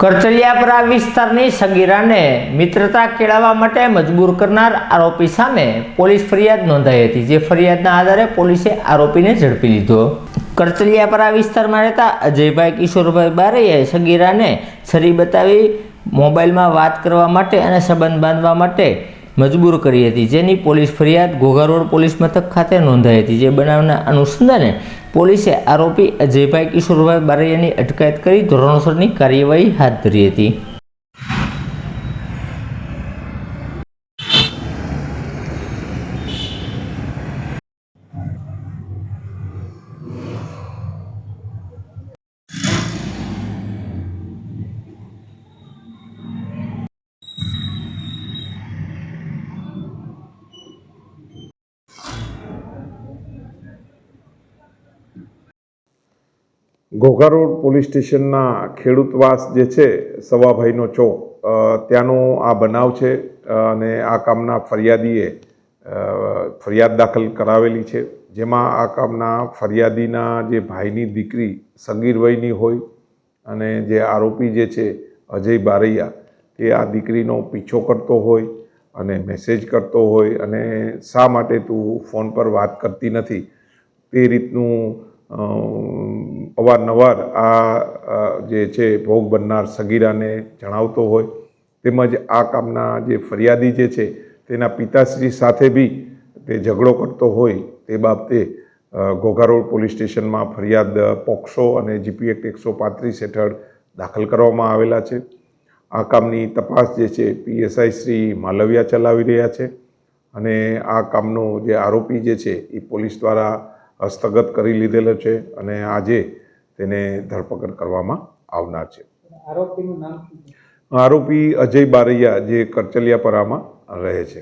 કરચલિયાપરા વિસ્તારની સગીરાને મિત્રતા કેળવવા માટે મજબૂર કરનાર આરોપી સામે પોલીસ ફરિયાદ નોંધાઈ હતી, જે ફરિયાદના આધારે પોલીસે આરોપીને ઝડપી લીધો। કરચલિયાપરા વિસ્તારમાં રહેતા અજયભાઈ કિશોરભાઈ બારૈયાએ સગીરાને છરી બતાવી મોબાઈલમાં વાત કરવા માટે અને સંબંધ બાંધવા માટે મજબૂર કરી હતી, જેની પોલીસ ફરિયાદ ઘોઘા રોડ પોલીસ મથક ખાતે નોંધાઈ હતી। જે બનાવના અનુસંધાને પોલીસે આરોપી અજયભાઈ કિશોરભાઈ બારૈયાની અટકાયત કરી ધોરણસરની કાર્યવાહી હાથ ધરી હતી। ઘોઘા રોડ પોલીસ સ્ટેશનના ખેડૂતવાસ જે છે સવાભાઈનો ચોક ત્યાંનો આ બનાવ છે અને આ કામના ફરિયાદીએ ફરિયાદ દાખલ કરાવેલી છે, જેમાં આ કામના ફરિયાદીના જે ભાઈની દીકરી સગીર વયની હોય અને જે આરોપી જે છે અજય બારૈયા તે આ દીકરીનો પીછો કરતો હોય અને મેસેજ કરતો હોય અને શા માટે તું ફોન પર વાત કરતી નથી તે રીતનું અવારનવાર આ જે છે ભોગ બનનાર સગીરાને જણાવતો હોય, તેમજ આ કામના જે ફરિયાદી જે છે તેના પિતાશ્રી સાથે બી તે ઝઘડો કરતો હોય તે બાબતે ઘોઘા રોડ પોલીસ સ્ટેશનમાં ફરિયાદ પોક્સો અને જીપી એક્ટ 135 હેઠળ દાખલ કરવામાં આવેલા છે। આ કામની તપાસ જે છે પીએસઆઈ શ્રી માલવિયા ચલાવી રહ્યા છે અને આ કામનો જે આરોપી જે છે એ પોલીસ દ્વારા હસ્તગત કરી લીધેલો છે અને આજે તેને ધરપકડ કરવામાં આવનાર છે। આરોપીનું નામ શું છે? આરોપી અજય બારૈયા જે કરચલિયાપરામાં રહે છે।